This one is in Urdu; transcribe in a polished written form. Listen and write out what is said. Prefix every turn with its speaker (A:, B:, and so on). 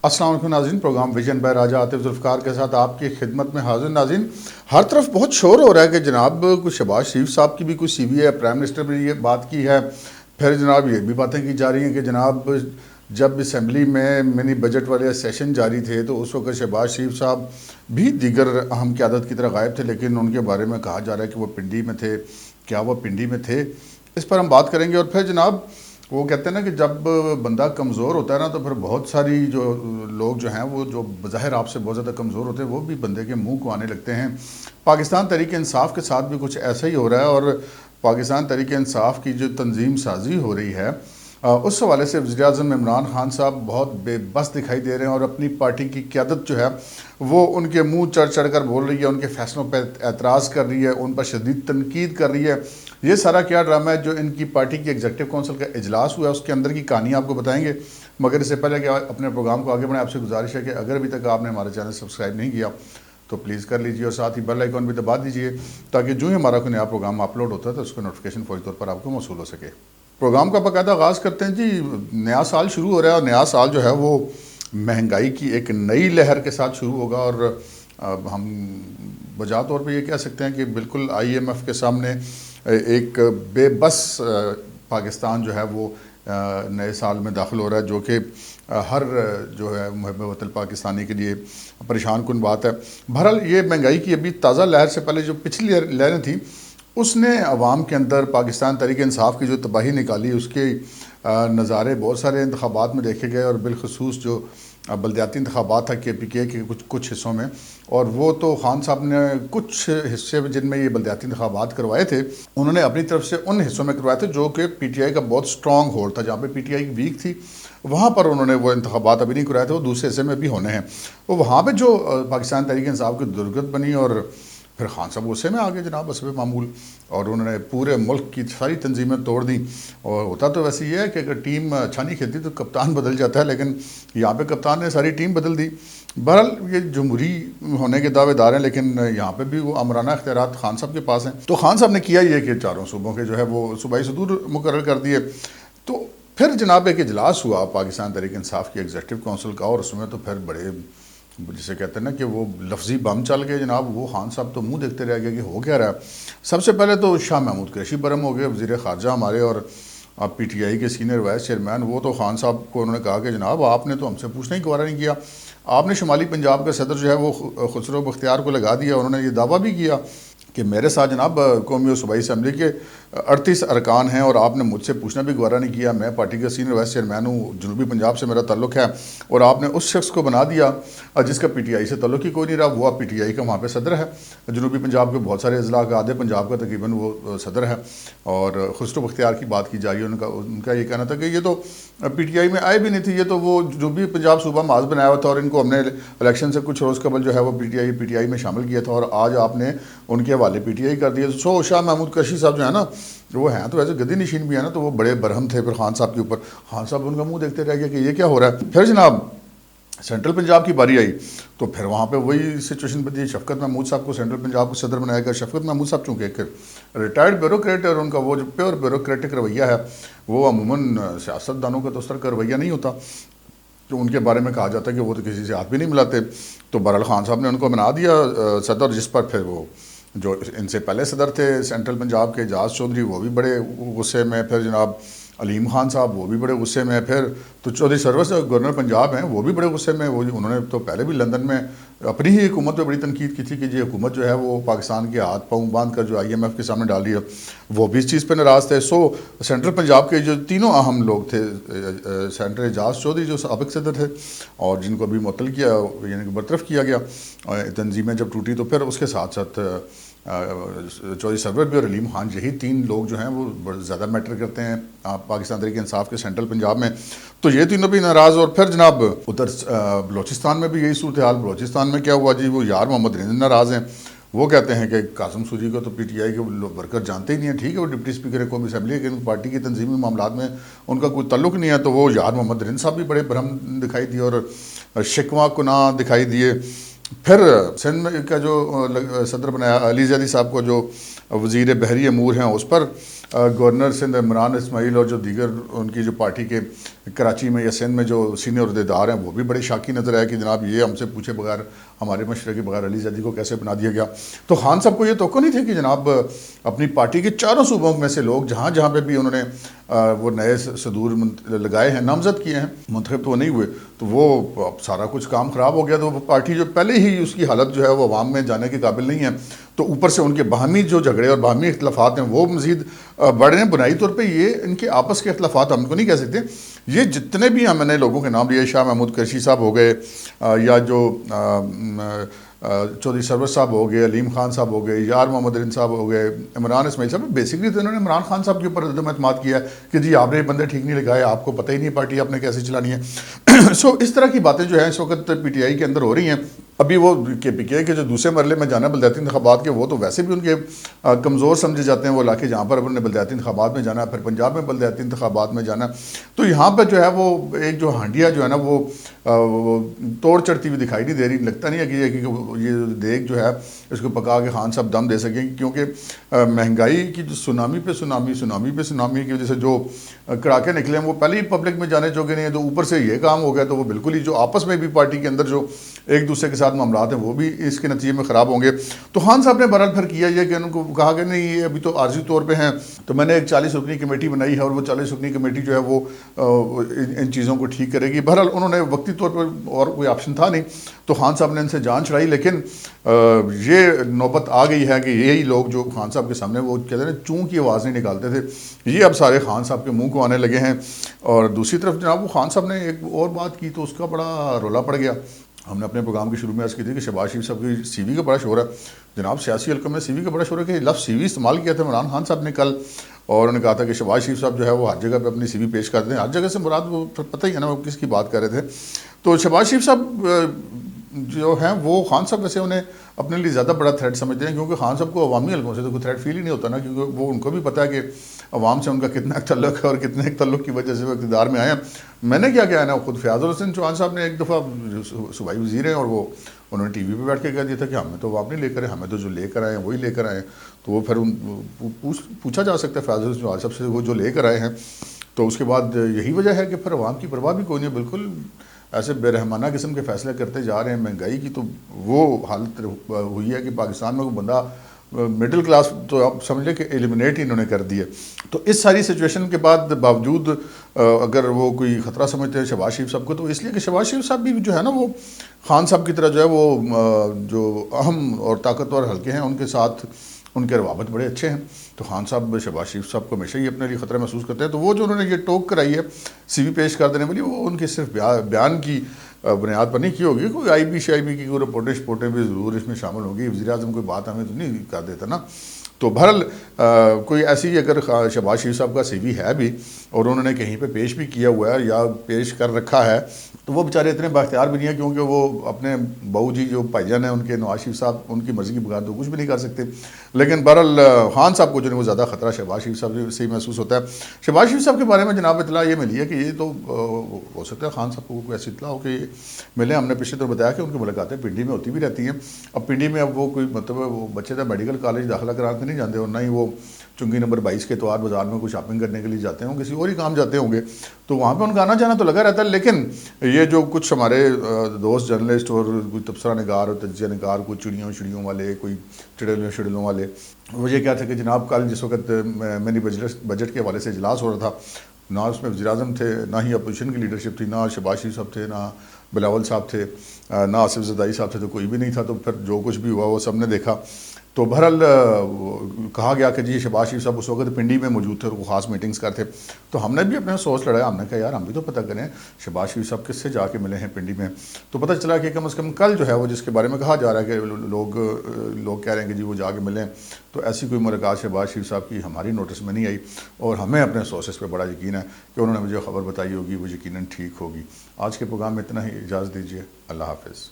A: السلام علیکم ناظرین، پروگرام ویژن بائی راجہ عاطف ذوالفقار کے ساتھ آپ کی خدمت میں حاضر۔ ناظرین، ہر طرف بہت شور ہو رہا ہے کہ جناب کچھ شہباز شریف صاحب کی بھی کوئی سی وی ہے، پرائم منسٹر نے یہ بات کی ہے، پھر جناب یہ بھی باتیں کی جا رہی ہیں کہ جناب جب اسمبلی میں منی بجٹ والے سیشن جاری تھے تو اس وقت شہباز شریف صاحب بھی دیگر اہم قیادت کی طرح غائب تھے، لیکن ان کے بارے میں کہا جا رہا ہے کہ وہ پنڈی میں تھے۔ کیا وہ پنڈی میں تھے؟ اس پر ہم بات کریں گے۔ اور پھر جناب وہ کہتے ہیں نا کہ جب بندہ کمزور ہوتا ہے نا تو پھر بہت ساری جو لوگ جو ہیں وہ جو بظاہر آپ سے بہت زیادہ کمزور ہوتے ہیں وہ بھی بندے کے منہ کو آنے لگتے ہیں۔ پاکستان تحریک انصاف کے ساتھ بھی کچھ ایسا ہی ہو رہا ہے، اور پاکستان تحریک انصاف کی جو تنظیم سازی ہو رہی ہے اس حوالے سے وزیر اعظم عمران خان صاحب بہت بے بس دکھائی دے رہے ہیں، اور اپنی پارٹی کی قیادت جو ہے وہ ان کے منہ چڑھ چڑھ کر بول رہی ہے، ان کے فیصلوں پہ اعتراض کر رہی ہے، ان پر شدید تنقید کر رہی ہے۔ یہ سارا کیا ڈرامہ ہے جو ان کی پارٹی کی ایگزیکٹو کونسل کا اجلاس ہوا ہے اس کے اندر کی کہانی آپ کو بتائیں گے۔ مگر اس سے پہلے کہ اپنے پروگرام کو آگے بڑھیں، آپ سے گزارش ہے کہ اگر ابھی تک آپ نے ہمارا چینل سبسکرائب نہیں کیا تو پلیز کر لیجیے، اور ساتھ ہی بیل آئیکن بھی دبا دیجیے تاکہ جو ہی ہمارا کوئی نیا پروگرام اپلوڈ ہوتا ہے تو اس کو نوٹیفیکیشن فوری طور پر آپ کو موصول ہو سکے۔ پروگرام کا باقاعدہ آغاز کرتے ہیں جی۔ نیا سال شروع ہو رہا ہے، اور نیا سال جو ہے وہ مہنگائی کی ایک نئی لہر کے ساتھ شروع ہوگا، اور ہم بجا طور پہ یہ کہہ سکتے ہیں کہ بالکل آئی ایم ایف کے سامنے ایک بے بس پاکستان جو ہے وہ نئے سال میں داخل ہو رہا ہے، جو کہ ہر جو ہے محب وطن پاکستانی کے لیے پریشان کن بات ہے۔ بہرحال یہ مہنگائی کی ابھی تازہ لہر سے پہلے جو پچھلی لہریں تھیں اس نے عوام کے اندر پاکستان تحریک انصاف کی جو تباہی نکالی، اس کے نظارے بہت سارے انتخابات میں دیکھے گئے، اور بالخصوص جو بلدیاتی انتخابات تھا کے پی کے کچھ حصوں میں، اور وہ تو خان صاحب نے کچھ حصے جن میں یہ بلدیاتی انتخابات کروائے تھے انہوں نے اپنی طرف سے ان حصوں میں کروائے تھے جو کہ پی ٹی آئی کا بہت سٹرونگ ہولڈ تھا، جہاں پہ پی ٹی آئی ویک تھی وہاں پر انہوں نے وہ انتخابات ابھی نہیں کروائے تھے، وہ دوسرے حصے میں بھی ہونے ہیں۔ وہ وہاں پہ جو پاکستان تحریک انصاف کی درگت بنی، اور پھر خان صاحب غصے میں آگے جناب حسب معمول، اور انہوں نے پورے ملک کی ساری تنظیمیں توڑ دیں۔ اور ہوتا تو ویسے یہ ہے کہ اگر ٹیم اچھا نہیں کھیلتی تو کپتان بدل جاتا ہے، لیکن یہاں پہ کپتان نے ساری ٹیم بدل دی۔ بہرحال یہ جمہوری ہونے کے دعوے دار ہیں، لیکن یہاں پہ بھی وہ امرانہ اختیارات خان صاحب کے پاس ہیں۔ تو خان صاحب نے کیا یہ کہ چاروں صوبوں کے جو ہے وہ صوبائی صدور مقرر کر دیے۔ تو پھر جناب ایک اجلاس ہوا پاکستان تحریک انصاف کی ایگزیکٹو کونسل کا، اور اس میں تو پھر بڑے جسے کہتے ہیں نا کہ وہ لفظی بم چل گئے جناب۔ وہ خان صاحب تو منہ دیکھتے رہ گئے کہ ہو کیا رہا ہے۔ سب سے پہلے تو شاہ محمود قریشی برہم ہو گئے، وزیر خارجہ ہمارے اور پی ٹی آئی کے سینئر وائس چیئرمین۔ وہ تو خان صاحب کو انہوں نے کہا کہ جناب آپ نے تو ہم سے پوچھنا ہی گوارا نہیں کیا، آپ نے شمالی پنجاب کا صدر جو ہے وہ خسرو بختیار کو لگا دیا۔ انہوں نے یہ دعویٰ بھی کیا کہ میرے ساتھ جناب قومی و صوبائی اسمبلی کے 38 ارکان ہیں، اور آپ نے مجھ سے پوچھنا بھی گوارا نہیں کیا، میں پارٹی کا سینئر وائس چیئرمین ہوں، جنوبی پنجاب سے میرا تعلق ہے، اور آپ نے اس شخص کو بنا دیا جس کا پی ٹی آئی سے تعلق ہی کوئی نہیں رہا، وہ پی ٹی آئی کا وہاں پہ صدر ہے۔ جنوبی پنجاب کے بہت سارے اضلاع کا آدھے پنجاب کا تقریباً وہ صدر ہے، اور خسرو بختیار کی بات کی جا رہی ہے۔ ان کا یہ کہنا تھا کہ یہ تو پی ٹی آئی میں آئے بھی نہیں تھے، یہ تو وہ جنوبی پنجاب صوبہ معاذ بنایا ہوا تھا، اور ان کو ہم نے الیکشن سے کچھ روز قبل جو ہے وہ پی ٹی آئی میں شامل کیا تھا، اور آج آپ نے ان کے حوالے پی ٹی آئی کر دیا۔ سو شاہ محمود قریشی صاحب جو ہے نا وہ ہیں تو ایسے گدی نشین بھی ہے نا، تو وہ بڑے برہم تھے پھر خان صاحب کے اوپر۔ خان صاحب ان کا منہ دیکھتے رہ گئے کہ یہ کیا ہو رہا ہے۔ پھر جناب سینٹرل پنجاب کی باری آئی تو پھر وہاں پہ وہی سچویشن بدلی، شفقت محمود صاحب کو سینٹرل پنجاب کو صدر بنایا گیا۔ شفقت محمود صاحب چونکہ ایک ریٹائرڈ بیوروکریٹ ہے، اور ان کا وہ جو پیور بیوروکریٹک رویہ ہے وہ عموماً سیاست دانوں کا تو اس طرح کا رویہ نہیں ہوتا، تو ان کے بارے میں کہا جاتا ہے کہ وہ تو کسی سے ہاتھ بھی نہیں ملاتے۔ تو بہرحال خان صاحب نے ان کو بنا دیا صدر، جس پر پھر وہ جو ان سے پہلے صدر تھے سینٹرل پنجاب کے اعجاز چودھری وہ بھی بڑے غصے میں، پھر جناب علیم خان صاحب وہ بھی بڑے غصے میں، پھر تو چودھری سرور سے گورنر پنجاب ہیں وہ بھی بڑے غصے میں۔ وہ انہوں نے تو پہلے بھی لندن میں اپنی ہی حکومت پہ بڑی تنقید کی تھی کہ یہ حکومت جو ہے وہ پاکستان کے ہاتھ پاؤں باندھ کر جو آئی ایم ایف کے سامنے ڈال رہی ہے، وہ بھی اس چیز پہ ناراض تھے۔ سو سینٹرل پنجاب کے جو تینوں اہم لوگ تھے، سینٹر اعجاز چودھری جو سابق صدر تھے اور جن کو ابھی معطل کیا یعنی کہ برطرف کیا گیا تنظیمیں جب ٹوٹی، تو پھر اس کے ساتھ ساتھ چودھری سرور بھی اور علیم خان، یہی تین لوگ جو ہیں وہ بڑے زیادہ میٹر کرتے ہیں پاکستان تحریک انصاف کے سینٹرل پنجاب میں، تو یہ تینوں بھی ناراض۔ اور پھر جناب ادھر بلوچستان میں بھی یہی صورتحال۔ بلوچستان میں کیا ہوا جی، وہ یار محمد رند ناراض ہیں، وہ کہتے ہیں کہ قاسم سوجی کو تو پی ٹی آئی کے ورکر جانتے ہی نہیں ہیں، ٹھیک ہے وہ ڈپٹی اسپیکر ہے قومی اسمبلی کے، پارٹی کی تنظیمی معاملات میں ان کا کوئی تعلق نہیں ہے، تو وہ یار محمد رند صاحب بھی بڑے برہم دکھائی دیے اور شکوہ کناں دکھائی دیے۔ پھر سندھ کا جو صدر بنایا علی زیدی صاحب کو، جو وزیر بحری امور ہیں، اس پر گورنر سندھ عمران اسماعیل اور جو دیگر ان کی جو پارٹی کے کراچی میں یا سندھ میں جو سینئر عہدیدار ہیں وہ بھی بڑے شاکی نظر آئے کہ جناب یہ ہم سے پوچھے بغیر ہمارے مشورے کے بغیر علی زیدی کو کیسے بنا دیا گیا. تو خان صاحب کو یہ توقع نہیں تھی کہ جناب اپنی پارٹی کے چاروں صوبوں میں سے لوگ جہاں جہاں پہ بھی انہوں نے وہ نئے صدور لگائے ہیں, نامزد کیے ہیں, منتخب تو وہ نہیں ہوئے, تو وہ سارا کچھ کام خراب ہو گیا. تو وہ پارٹی جو پہلے ہی اس کی حالت جو ہے وہ عوام میں جانے کے قابل نہیں ہے, تو اوپر سے ان کے باہمی جو جھگڑے اور باہمی اختلافات ہیں وہ مزید بڑھ رہے ہیں. بنائی طور پہ یہ ان کے آپس کے اختلافات ہم کو نہیں کہہ سکتے. یہ جتنے بھی ہم نے لوگوں کے نام لیے, شاہ محمود قریشی صاحب ہو گئے, یا جو چودھری سرور صاحب ہو گئے, علیم خان صاحب ہو گئے, یار محمد رین صاحب ہو گئے, عمران اسماعیل صاحب, بیسکلی تو انہوں نے عمران خان صاحب کے اوپر عدم اعتماد کیا ہے کہ جی آپ نے یہ بندے ٹھیک نہیں لگائے, آپ کو پتہ ہی نہیں پارٹی آپ نے کیسے چلانی ہے. سو اس طرح کی باتیں جو ہیں اس وقت پی ٹی آئی کے اندر ہو رہی ہیں. ابھی وہ کے پی کے جو دوسرے مرحلے میں جانا ہے بلدیاتی انتخابات کے, وہ تو ویسے بھی ان کے کمزور سمجھے جاتے ہیں وہ علاقے جہاں پر انہوں نے بلدیاتی انتخابات میں جانا ہے, پھر پنجاب میں بلدیاتی انتخابات میں جانا ہے. تو یہاں پہ جو ہے وہ ایک جو ہانڈیا جو ہے نا وہ توڑ چڑھتی ہوئی دکھائی نہیں دے رہی. لگتا نہیں ہے کہ یہ دیگ جو ہے اس کو پکا کے خان صاحب دم دے سکیں, کیونکہ مہنگائی کی جو سونامی پہ سونامی کی وجہ سے جو کڑاکے نکلے ہیں وہ پہلے ہی پبلک میں جانے چوکے نہیں ہیں. تو اوپر سے یہ کام ہو گیا تو وہ بالکل ہی جو آپس میں بھی پارٹی کے اندر جو ایک دوسرے کے ساتھ معاملات ہیں وہ بھی اس کے نتیجے میں خراب ہوں گے. تو خان صاحب نے بہرحال پھر کیا یہ کہ ان کو کہا کہ نہیں یہ ابھی تو عارضی طور پہ ہیں, تو میں نے ایک 40 رکنی کمیٹی بنائی ہے اور وہ 40 رکنی کمیٹی جو ہے وہ ان چیزوں کو ٹھیک کرے گی. بہرحال انہوں نے وقتی طور پر اور کوئی آپشن تھا نہیں تو خان صاحب نے ان سے جان چھڑائی. لیکن یہ نوبت آ گئی ہے کہ یہی لوگ جو خان صاحب کے سامنے وہ کہتے ہیں چوں کی آواز نہیں نکالتے تھے, یہ اب سارے خان صاحب کے منہ کو آنے لگے ہیں. اور دوسری طرف جناب وہ خان صاحب نے ایک اور بات کی تو اس کا بڑا رولا پڑ گیا. ہم نے اپنے پروگرام کے شروع میں عرض کی تھی کہ شہباز شریف صاحب کی سی وی کا بڑا شور ہے. جناب سیاسی حلقوں میں سی وی کا بڑا شور ہے کہ لفظ سی وی استعمال کیا تھا عمران خان صاحب نے کل, اور انہوں نے کہا تھا کہ شہباز شریف صاحب جو ہے وہ ہر جگہ پہ اپنی سی وی پیش کرتے ہیں. ہر جگہ سے مراد وہ پتہ ہی ہے نا وہ کس کی بات کر رہے تھے. تو شہباز شریف صاحب جو ہیں وہ خان صاحب ویسے انہیں اپنے لیے زیادہ بڑا تھریٹ سمجھتے ہیں, کیونکہ خان صاحب کو عوامی حلقوں سے تو کوئی تھریٹ فیل ہی نہیں ہوتا نا, کیونکہ وہ ان کو بھی پتہ ہے کہ عوام سے ان کا کتنا ایک تعلق ہے اور کتنے ایک تعلق کی وجہ سے وہ اقتدار میں آئے ہیں. میں نے کیا ہے نا, خود فیاض الحسن چوہان صاحب نے ایک دفعہ صوبائی وزیر ہیں اور وہ انہوں نے ٹی وی پہ بیٹھ کے کہہ دیا تھا کہ ہمیں تو وہ آپ نہیں لے کر آئے, ہمیں تو جو لے کر آئے ہیں وہی لے کر آئے ہیں. تو وہ پھر پوچھا جا سکتا ہے فیاض الحسن چوہان صاحب سے وہ جو لے کر آئے ہیں. تو اس کے بعد یہی وجہ ہے کہ پھر عوام کی پرواہ بھی کوئی نہیں, بالکل ایسے بے رحمانہ قسم کے فیصلے کرتے جا رہے ہیں. مہنگائی کی تو وہ حالت ہوئی ہے کہ پاکستان میں کوئی بندہ مڈل کلاس تو آپ سمجھ لیں کہ ایلیمنیٹ ہی انہوں نے کر دی ہے. تو اس ساری سچویشن کے بعد باوجود اگر وہ کوئی خطرہ سمجھتے ہیں شہباز شریف صاحب کو, تو اس لیے کہ شہباز شریف صاحب بھی جو ہے نا وہ خان صاحب کی طرح جو ہے وہ جو اہم اور طاقتور حلقے ہیں ان کے ساتھ ان کے روابط بڑے اچھے ہیں. تو خان صاحب شہباز شریف صاحب کو ہمیشہ ہی اپنے لیے خطرہ محسوس کرتے ہیں. تو وہ جو انہوں نے یہ ٹوک کرائی ہے سی وی پیش کر دینے والی, وہ ان کے صرف بیان کی بنیاد پر نہیں کی ہوگی. کوئی آئی بی شائی بی کی کوئی رپورٹیں بھی ضرور اس میں شامل ہوگی. وزیر اعظم کوئی بات ہمیں تو نہیں کر دیتا نا. تو بہرحال کوئی ایسی اگر شہباز شریف صاحب کا سی وی ہے بھی اور انہوں نے کہیں پہ پیش بھی کیا ہوا ہے یا پیش کر رکھا ہے, تو وہ بیچارے اتنے بااختیار بھی نہیں ہیں, کیونکہ وہ اپنے بہو جی جو بھائی جان ہیں ان کے نواز شریف صاحب ان کی مرضی کے بغیر تو کچھ بھی نہیں کر سکتے. لیکن بہرحال خان صاحب کو جو ہے وہ زیادہ خطرہ شہباز شریف صاحب سے ہی محسوس ہوتا ہے. شہباز شریف صاحب کے بارے میں جناب اطلاع یہ ملی ہے کہ یہ تو ہو سکتا ہے خان صاحب کو کوئی ایسی اطلاع ہو کہ یہ ملے. ہم نے پچھلے طور بتایا کہ ان کی ملاقاتیں پنڈی میں ہوتی بھی رہتی ہیں. اب پنڈی میں اب وہ کوئی مطلب وہ بچے تھا میڈیکل کالج داخلہ کرانے نہیں جاتے, اور نہ ہی وہ چنگی نمبر 22 کے اتوار بازار میں کوئی شاپنگ کرنے کے لیے جاتے ہوں, کسی اور ہی کام جاتے ہوں گے. تو وہاں پہ ان کا آنا جانا تو لگا رہتا ہے. لیکن یہ جو کچھ ہمارے دوست جرنلسٹ اور کوئی تبصرہ نگار اور تجزیہ نگار, کوئی چڑیوں والے, کوئی چڑیلوں والے, وہ یہ کیا تھا کہ جناب کل جس وقت منی بجٹ کے حوالے سے اجلاس ہو رہا تھا, نہ اس میں وزیر اعظم تھے, نہ ہی اپوزیشن کی لیڈرشپ تھی, نہ شہباز شریف صاحب تھے, نہ بلاول صاحب تھے, نہ آصف زرداری صاحب تھے, تو کوئی بھی نہیں تھا. تو پھر جو کچھ بھی ہوا وہ سب نے دیکھا. تو بہرحال کہا گیا کہ جی شہباز شریف صاحب اس وقت پنڈی میں موجود تھے اور وہ خاص میٹنگز کرتے. تو ہم نے بھی اپنا سوچ لڑایا, ہم نے کہا یار ہم بھی تو پتہ کریں شہباز شریف صاحب کس سے جا کے ملے ہیں پنڈی میں. تو پتہ چلا کہ کم از کم کل جو ہے وہ جس کے بارے میں کہا جا رہا ہے کہ لوگ کہہ رہے ہیں کہ جی وہ جا کے ملیں, تو ایسی کوئی ملاقات شہباز شریف صاحب کی ہماری نوٹس میں نہیں آئی. اور ہمیں اپنے سورسز پہ بڑا یقین ہے کہ انہوں نے مجھے خبر بتائی ہوگی وہ یقیناً ٹھیک ہوگی. آج کے پروگرام میں اتنا ہی, اجازت دیجیے, اللہ حافظ.